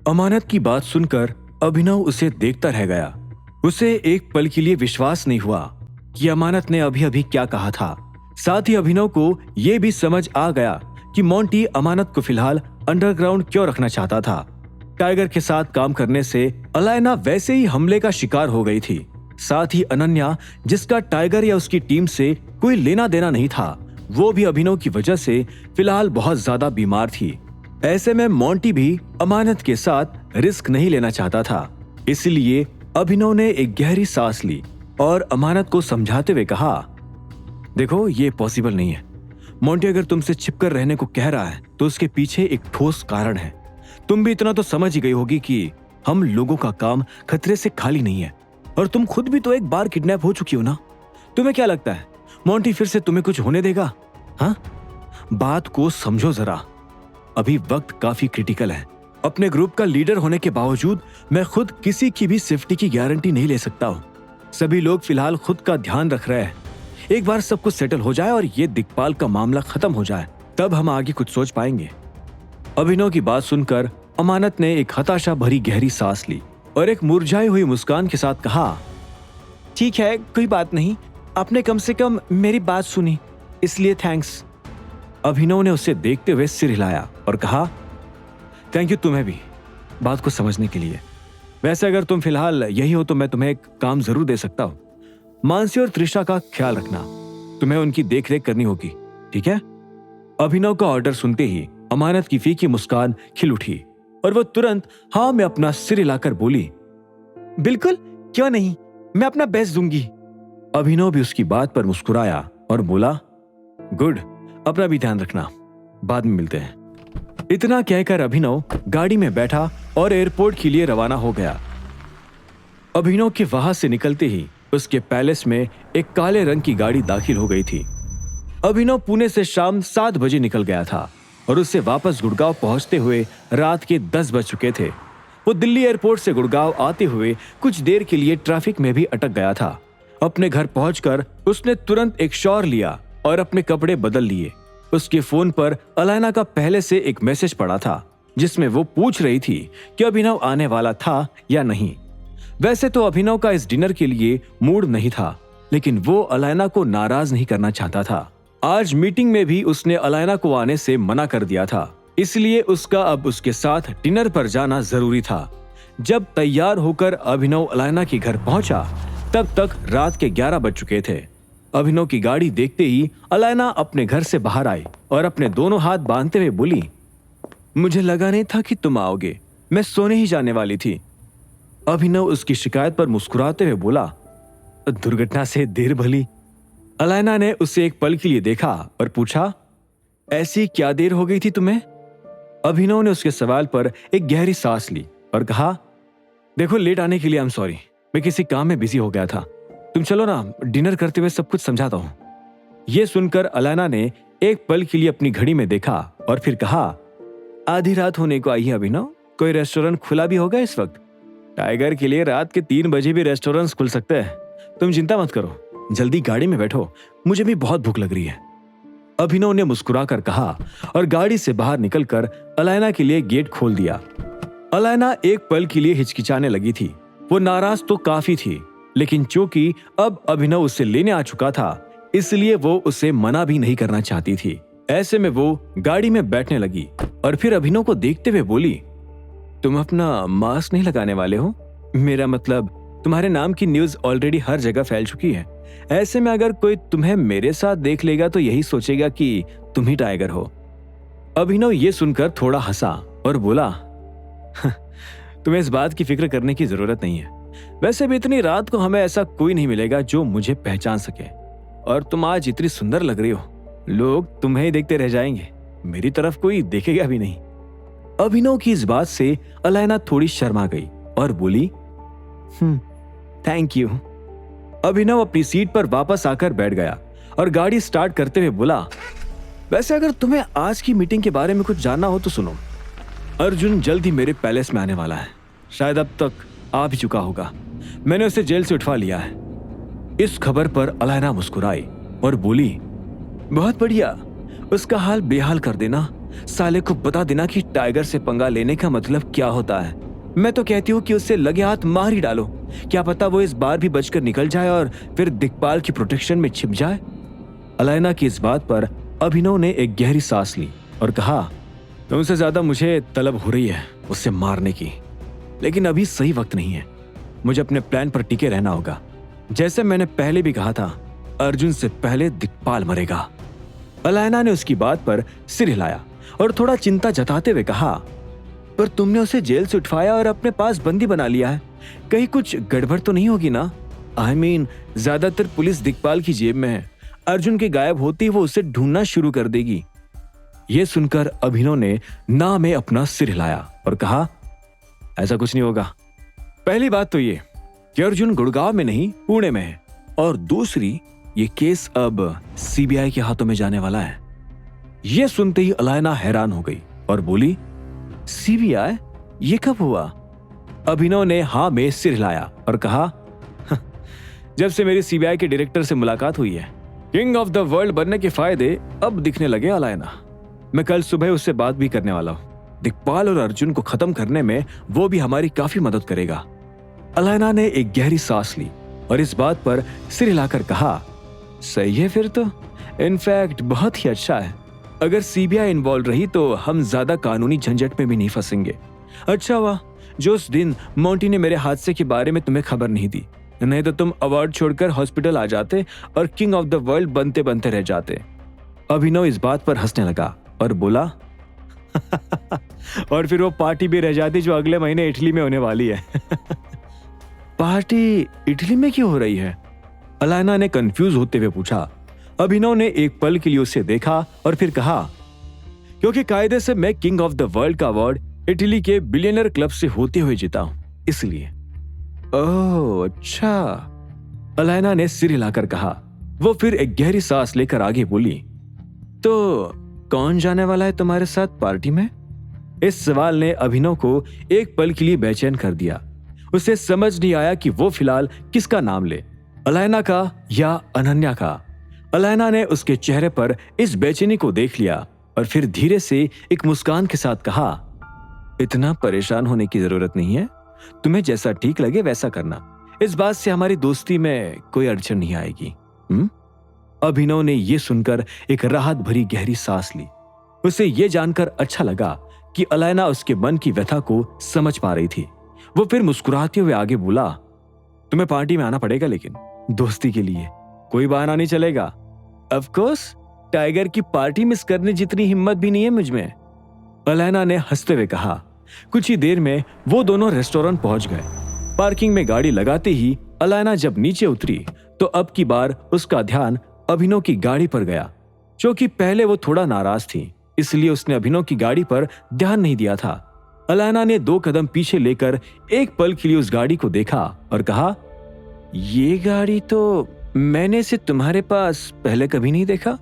अमानत की बात सुनकर अभिनव उसे देखता रह गया। उसे एक पल के लिए विश्वास नहीं हुआ कि अमानत ने अभी अभी क्या कहा था। साथ ही अभिनव को यह भी समझ आ गया कि मोंटी अमानत को फिलहाल अंडरग्राउंड क्यों रखना चाहता था। टाइगर के साथ काम करने से अलायना वैसे ही हमले का शिकार हो गई थी। साथ ही अनन्या, जिसका टाइगर या उसकी टीम से कोई लेना देना नहीं था, वो भी अभिनव की वजह से फिलहाल बहुत ज्यादा बीमार थी। ऐसे में मोंटी भी अमानत के साथ रिस्क नहीं लेना चाहता था। इसलिए अभिनव ने एक गहरी सांस ली और अमानत को समझाते हुए कहा, देखो ये पॉसिबल नहीं है। मोंटी अगर तुमसे छिपकर रहने को कह रहा है तो उसके पीछे एक ठोस कारण है। तुम भी इतना तो समझ ही गई होगी कि हम लोगों का काम खतरे से खाली नहीं है, और तुम खुद भी तो एक बार किडनैप हो चुकी हो ना। तुम्हें क्या लगता है मोंटी फिर से तुम्हें कुछ होने देगा? हाँ, बात को समझो जरा। अभी वक्त काफी क्रिटिकल है। अपने ग्रुप का लीडर होने के बावजूद मैं खुद किसी की भी सेफ्टी की गारंटी नहीं ले सकता हूँ। सभी लोग फिलहाल खुद का ध्यान रख रहे हैं। एक बार सब कुछ सेटल हो जाए और ये दिक्पाल का मामला खत्म हो जाए, तब हम आगे कुछ सोच पाएंगे। अभिनव की बात सुनकर अमानत ने एक हताशा भरी गहरी सांस ली और एक मुरझाई हुई मुस्कान के साथ कहा, ठीक है, कोई बात नहीं। आपने कम से कम मेरी बात सुनी, इसलिए थैंक्स। अभिनव ने उसे देखते हुए सिर हिलाया और कहा, थैंक यू तुम्हें भी बात को समझने के लिए। वैसे अगर तुम फिलहाल यही हो तो मैं तुम्हें एक काम जरूर दे सकता हूँ। मानसी और त्रिशा का ख्याल रखना, तुम्हें उनकी देखरेख करनी होगी, ठीक है? अभिनव का ऑर्डर सुनते ही अमानत की फीकी मुस्कान खिल उठी और वो तुरंत हाँ में अपना सिर हिलाकर बोली, बिल्कुल, क्यों नहीं, मैं अपना बेस्ट दूंगी। अभिनव भी उसकी बात पर मुस्कुराया और बोला, गुड, अपना भी ध्यान रखना, बाद में मिलते हैं। इतना कहकर अभिनव गाड़ी में बैठा और एयरपोर्ट के लिए रवाना हो गया। अभिनव के वहां से निकलते ही उसके पैलेस में एक काले रंग की गाड़ी दाखिल हो गई थी। अभिनव पुणे से शाम 7 बजे निकल गया था और उससे वापस गुड़गांव पहुंचते हुए रात के 10 बज चुके थे। वो दिल्ली एयरपोर्ट से गुड़गांव आते हुए कुछ देर के लिए ट्रैफिक में भी अटक गया था। अपने घर पहुंचकर उसने तुरंत एक शॉवर लिया और अपने कपड़े बदल लिए। उसके फोन पर अलायना का पहले से एक मैसेज पड़ा था जिसमें वो पूछ रही थी कि अभिनव आने वाला था या नहीं। वैसे तो अभिनव का इस डिनर के लिए मूड नहीं था, लेकिन वो अलायना को नाराज नहीं करना चाहता था। आज मीटिंग में भी उसने अलायना को आने से मना कर दिया था, इसलिए उसका अब उसके साथ डिनर पर जाना जरूरी था। जब तैयार होकर अभिनव अलायना के घर पहुंचा तब तक रात के 11 बज चुके थे। अभिनव की गाड़ी देखते ही अलायना अपने घर से बाहर आई और अपने दोनों हाथ बांधते हुए बोली, मुझे लगा नहीं था कि तुम आओगे, मैं सोने ही जाने वाली थी। अभिनव उसकी शिकायत पर मुस्कुराते हुए बोला, दुर्घटना से देर भली। अलायना ने उसे एक पल के लिए देखा और पूछा, ऐसी क्या देर हो गई थी तुम्हें? अभिनव ने उसके सवाल पर एक गहरी सांस ली और कहा, देखो, लेट आने के लिए आई एम सॉरी, मैं किसी काम में बिजी हो गया था। तुम चलो ना, डिनर करते हुए सब कुछ समझाता हूं। यह सुनकर अलायना ने एक पल के लिए अपनी घड़ी में देखा और फिर कहा, आधी रात होने को आई है अभिनव, कोई रेस्टोरेंट खुला भी होगा इस वक्त? टाइगर के लिए रात के 3 बजे भी रेस्टोरेंट्स खुल सकते हैं। तुम चिंता मत करो, जल्दी गाड़ी में बैठो, मुझे भी बहुत भूख लग रही है। अभिनव ने मुस्कुराकर कहा और गाड़ी से बाहर निकलकर अलायना के लिए गेट खोल दिया। अलायना एक पल के लिए हिचकिचाने लगी थी। वो नाराज तो काफी थी, लेकिन चूंकि अब अभिनव उससे लेने आ चुका था, इसलिए वो उसे मना भी नहीं करना चाहती थी। ऐसे में वो गाड़ी में बैठने लगी और फिर अभिनव को देखते हुए बोली, तुम अपना मास्क नहीं लगाने वाले हो? मेरा मतलब, तुम्हारे नाम की न्यूज ऑलरेडी हर जगह फैल चुकी है। ऐसे में अगर कोई तुम्हें मेरे साथ देख लेगा तो यही सोचेगा कि तुम ही टाइगर हो। अभिनव ये सुनकर थोड़ा हंसा और बोला, तुम्हें इस बात की फिक्र करने की जरूरत नहीं है। वैसे भी इतनी रात को हमें ऐसा कोई नहीं मिलेगा जो मुझे पहचान सके, और तुम आज इतनी सुंदर लग रही हो, लोग तुम्हें ही देखते रह जाएंगे, मेरी तरफ कोई देखेगा भी नहीं। अभिनव की इस बात से अलायना थोड़ी शर्मा गई और बोली, थैंक यू। अभिनव अपनी सीट पर वापस आकर बैठ गया और गाड़ी स्टार्ट करते हुए बोला, वैसे अगर तुम्हें आज की मीटिंग के बारे में कुछ जानना हो तो सुनो। अर्जुन जल्द ही मेरे पैलेस में आने वाला है, शायद अब तक आ भी चुका होगा। मैंने उसे जेल से उठवा लिया है। इस खबर पर अलायना मुस्कुराई और बोली, बहुत बढ़िया, उसका हाल बेहाल कर देना। साले को बता देना कि टाइगर से पंगा लेने का मतलब क्या होता है। मैं तो कहती हूँ कि उससे लगे हाथ मार ही डालो। क्या पता वो इस बार भी बचकर निकल जाए और फिर दिक्पाल की प्रोटेक्शन में छिप जाए। अलायना की इस बात पर अभिनव ने एक गहरी सांस ली और कहा, तुमसे ज्यादा मुझे तलब हो रही है उससे मारने की, लेकिन अभी सही वक्त नहीं है। मुझे अपने प्लान पर टिके रहना होगा। जैसे मैंने पहले भी कहा था, अर्जुन से पहले दिक्पाल मरेगा। अलायना ने उसकी बात पर सिर हिलाया और थोड़ा चिंता जताते हुए कहा, पर तुमने उसे जेल से उठवाया और अपने पास बंदी बना लिया है, कहीं कुछ गड़बड़ तो नहीं होगी ना? आई मीन, ज्यादातर पुलिस दिक्पाल की जेब में है। अर्जुन के गायब होते ही वो उसे ढूंढना शुरू कर देगी। यह सुनकर अभिनव ने ना में अपना सिर हिलाया और कहा, ऐसा कुछ नहीं होगा। पहली बात तो ये कि अर्जुन गुड़गांव में नहीं, पुणे में है, और दूसरी, ये केस अब सीबीआई के हाथों में जाने वाला है। यह सुनते ही अलायना हैरान हो गई और बोली, सीबीआई? ये कब हुआ? अभिनव ने हाँ में सिर हिलाया और कहा, जब से मेरी सीबीआई के डायरेक्टर से मुलाकात हुई है। किंग ऑफ द वर्ल्ड बनने के फायदे अब दिखने लगे अलायना। मैं कल सुबह उससे बात भी करने वाला हूं। दिक्पाल और अर्जुन को खत्म करने में वो भी हमारी काफी मदद करेगा। अलायना ने एक गहरी सांस ली और इस बात पर सिर हिलाकर कहा, सही है फिर तो। इनफैक्ट बहुत ही अच्छा है। अगर सीबीआई इन्वॉल्व रही तो हम ज्यादा कानूनी झंझट में भी नहीं फंसेंगे। अच्छा हुआ जो उस दिन मोंटी ने मेरे हादसे के बारे में तुम्हें खबर नहीं दी, नहीं तो तुम अवार्ड छोड़कर हॉस्पिटल आ जाते और किंग ऑफ द वर्ल्ड बनते बनते रह जाते। अभिनव इस बात पर हंसने लगा और बोला, और फिर वो पार्टी भी रह जाती जो अगले महीने इटली में होने वाली है। पार्टी इटली में क्यों हो रही है? अलायना ने कंफ्यूज होते हुए पूछा। अभिनव ने एक पल के लिए उसे देखा और फिर कहा, क्योंकि कायदे से मैं किंग ऑफ द वर्ल्ड का अवार्ड इटली के बिलियनर क्लब से होते हुए जीता हूं, इसलिए। ओह अच्छा, अलायना ने सिर हिलाकर कहा। वो फिर एक गहरी सांस लेकर आगे बोली, तो कौन जाने वाला है तुम्हारे साथ पार्टी में? इस सवाल ने अभिनव को एक पल के लिए बेचैन कर दिया। उसे समझ नहीं आया कि वो फिलहाल किसका नाम ले, अलायना का या अनन्या का। अलायना ने उसके चेहरे पर इस बेचैनी को देख लिया और फिर धीरे से एक मुस्कान के साथ कहा, इतना परेशान होने की जरूरत नहीं है। तुम्हें जैसा ठीक लगे वैसा करना। इस बात से हमारी दोस्ती में कोई अड़चन नहीं आएगी। अभिनव ने यह सुनकर एक राहत भरी गहरी सांस ली। उसे यह जानकर अच्छा लगा कि अलायना उसके मन की व्यथा को समझ पा रही थी। वो फिर मुस्कुराते हुए आगे बोला, तुम्हें पार्टी में आना पड़ेगा, लेकिन दोस्ती के लिए कोई बहाना नहीं चलेगा। ऑफ कोर्स, टाइगर की पार्टी मिस करने जितनी हिम्मत भी नहीं है मुझ में, अलायना ने हंसते हुए कहा। कुछ ही देर में वो दोनों रेस्टोरेंट पहुंच गए। पार्किंग में गाड़ी लगाते ही अलायना जब नीचे उतरी तो अब की बार उसका ध्यान अभिनव की गाड़ी पर गया। क्योंकि पहले वो थोड़ा नाराज थी, इसलिए उसने अभिनव की गाड़ी पर ध्यान नहीं दिया था। अलायना ने 2 कदम पीछे लेकर एक पल के लिए उस गाड़ी को देखा और कहा, ये गाड़ी तो मैंने इसे तुम्हारे पास पहले कभी नहीं देखा।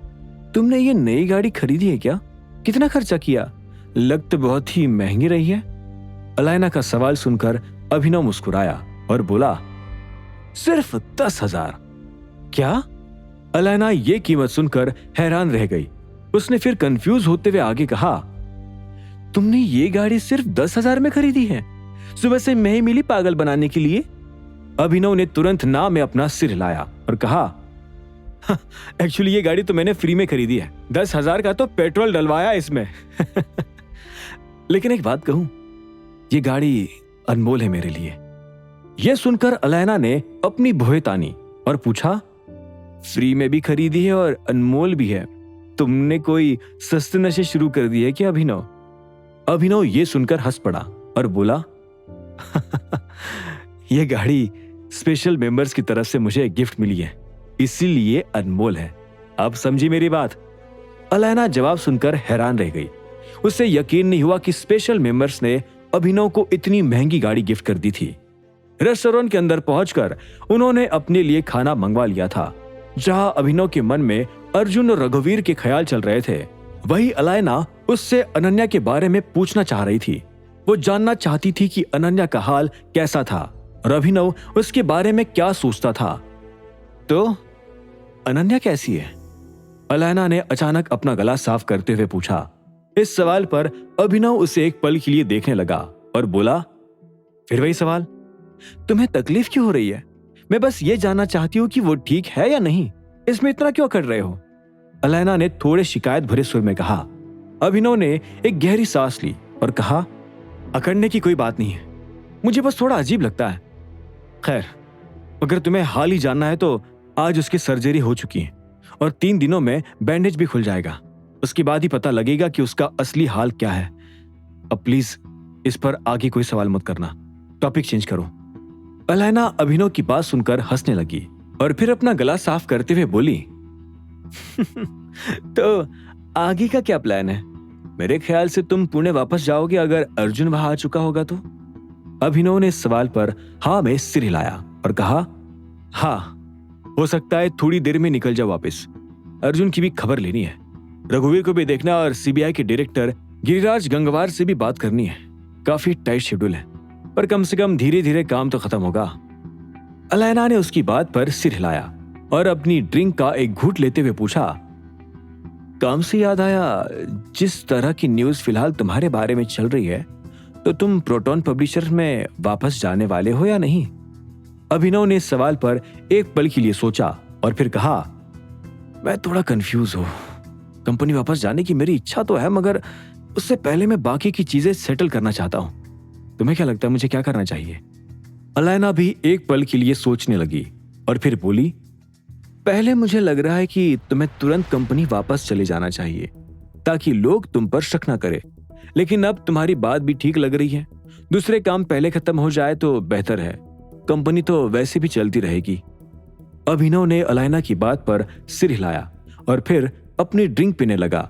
तुमने ये नई गाड़ी खरीदी है क्या? कितना खर्चा किया? लग तो बहुत ही महंगी रही है। अलायना का सवाल सुनकर अभिनव मुस्कुराया और बोला, सिर्फ 10,000। क्या? अलायना ये कीमत सुनकर हैरान रह गई। उसने फिर कंफ्यूज होते हुए आगे कहा, तुमने ये गाड़ी सिर्फ 10,000 में खरीदी है? सुबह से मैं ही मिली पागल बनाने के लिए? अभिनव ने तुरंत ना में अपना सिर हिलाया और कहा, एक्चुअली ये गाड़ी तो मैंने फ्री में खरीदी है। 10,000 का तो पेट्रोल डलवाया इसमें। लेकिन एक बात कहूं, ये गाड़ी अनमोल है मेरे लिए। यह सुनकर अलायना ने अपनी भौहें तानी और पूछा, फ्री में भी खरीदी है और अनमोल भी है? तुमने कोई सस्ते नशे शुरू कर दिए क्या अभिनव? अभिनव ये सुनकर हंस पड़ा और बोला, यह गाड़ी स्पेशल मेंबर्स की तरफ से मुझे एक गिफ्ट मिली है, इसीलिए अनमोल है। अब समझी मेरी बात? अलायना जवाब सुनकर हैरान रह गई। उसे यकीन नहीं हुआ कि स्पेशल मेंबर्स ने अभिनव को इतनी महंगी गाड़ी गिफ्ट कर दी थी। रेस्टोरेंट के अंदर पहुंचकर उन्होंने अपने लिए खाना मंगवा लिया था। जहां अभिनव के मन में अर्जुन और रघुवीर के ख्याल चल रहे थे, वही अलायना उससे अनन्या के बारे में पूछना चाह रही थी। वो जानना चाहती थी कि अनन्या का हाल कैसा था और अभिनव उसके बारे में क्या सोचता था। तो अनन्या कैसी है? अलायना ने अचानक अपना गला साफ करते हुए पूछा। इस सवाल पर अभिनव उसे एक पल के लिए देखने लगा और बोला, फिर वही सवाल, तुम्हें तकलीफ क्यों हो रही है? मैं बस ये जानना चाहती हूँ कि वो ठीक है या नहीं, इसमें इतना क्यों कर रहे हो? अलैना ने थोड़े शिकायत भरे सुर में कहा। अभिनव ने एक गहरी सांस ली और कहा, अकड़ने की कोई बात नहीं है, मुझे बस थोड़ा अजीब लगता है। खैर, अगर तुम्हें हाल ही जानना है तो आज उसकी सर्जरी हो चुकी है और 3 दिनों में बैंडेज भी खुल जाएगा। उसके बाद ही पता लगेगा कि उसका असली हाल क्या है। अब प्लीज इस पर आगे कोई सवाल मत करना, टॉपिक चेंज करो। अलैना अभिनव की बात सुनकर हंसने लगी और फिर अपना गला साफ करते हुए बोली, तो आगे का क्या प्लान है? मेरे ख्याल से तुम पुणे वापस जाओगे अगर अर्जुन वहां आ चुका होगा तो। अभिनव ने इस सवाल पर हाँ में सिर हिलाया और कहा, हाँ, हो सकता है थोड़ी देर में निकल जाओ वापस। अर्जुन की भी खबर लेनी है, रघुवीर को भी देखना और सीबीआई के डायरेक्टर गिरिराज गंगवार से भी बात करनी है। काफी टाइट शेड्यूल है, पर कम से कम धीरे धीरे काम तो खत्म होगा। अलैना ने उसकी बात पर सिर हिलाया और अपनी ड्रिंक का एक घूंट लेते हुए पूछा, काम से याद आया, जिस तरह की न्यूज फिलहाल तुम्हारे बारे में चल रही है, तो तुम प्रोटॉन पब्लिशर में वापस जाने वाले हो या नहीं? अभिनव ने इस सवाल पर एक पल के लिए सोचा और फिर कहा, मैं थोड़ा कंफ्यूज हूं। कंपनी वापस जाने की मेरी इच्छा तो है, मगर उससे पहले मैं बाकी की चीजें सेटल करना चाहता हूं। तुम्हें क्या लगता है मुझे क्या करना चाहिए? अलैना भी एक पल के लिए सोचने लगी और फिर बोली, पहले मुझे लग रहा है कि तुम्हें तुरंत कंपनी वापस चले जाना चाहिए ताकि लोग तुम पर शक न करें, लेकिन अब तुम्हारी बात भी ठीक लग रही है। दूसरे काम पहले खत्म हो जाए तो बेहतर है, कंपनी तो वैसे भी चलती रहेगी। अभिनव ने अलैना की बात पर सिर हिलाया और फिर अपनी ड्रिंक पीने लगा।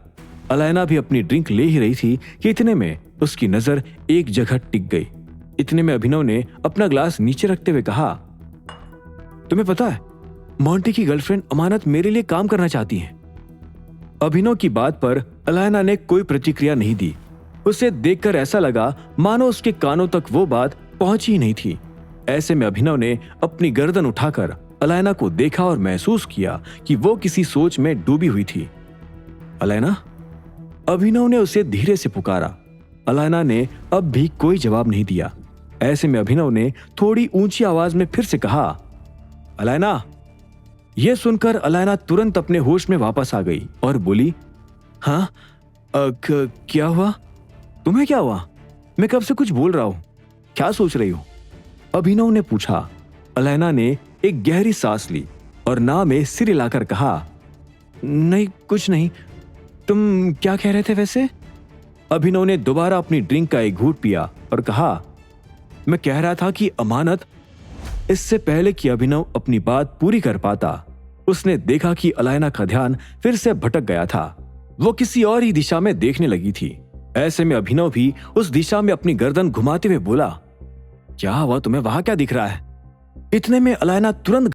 अलैना भी अपनी ड्रिंक ले ही रही थी कि इतने में उसकी नजर एक जगह टिक गई। इतने में अभिनव ने अपना ग्लास नीचे रखते हुए कहा, तुम्हें पता है, मोंटी की गर्लफ्रेंड अमानत मेरे लिए काम करना चाहती है। अभिनव की बात पर अलैना ने कोई प्रतिक्रिया नहीं दी। उसे देखकर ऐसा लगा मानो उसके कानों तक वो बात पहुंची ही नहीं थी। ऐसे में अभिनव ने अपनी गर्दन उठाकर अलैना को देखा और महसूस किया कि वो किसी सोच में डूबी हुई थी। अलैना? अभिनव ने उसे धीरे से पुकारा। अलैना ने अब भी कोई जवाब नहीं दिया। ऐसे में अभिनव ने थोड़ी ऊंची आवाज में फिर से कहा, अलैना। यह सुनकर अलैना तुरंत अपने होश में वापस आ गई और बोली, हाँ, क्या हुआ? तुम्हें क्या हुआ? मैं कब से कुछ बोल रहा हूं, क्या सोच रही हो? अभिनव ने पूछा। अलैना ने एक गहरी सांस ली और ना में सिर हिलाकर कहा, नहीं, कुछ नहीं। तुम क्या कह रहे थे वैसे? अभिनव ने दोबारा अपनी ड्रिंक का एक घूंट पिया और कहा, मैं कह रहा था कि अमानत। इससे पहले कि अभिनव अपनी बात पूरी कर पाता, उसने देखा कि अलैना का ध्यान फिर से भटक गया था। वो किसी और ही दिशा में देखने लगी थी। ऐसे में अभिनव भी उस दिशा में अपनी गर्दन घुमाते हुए बोला, क्या हुआ तुम्हें? वहां क्या दिख रहा है? इतने में अलैना तुरंत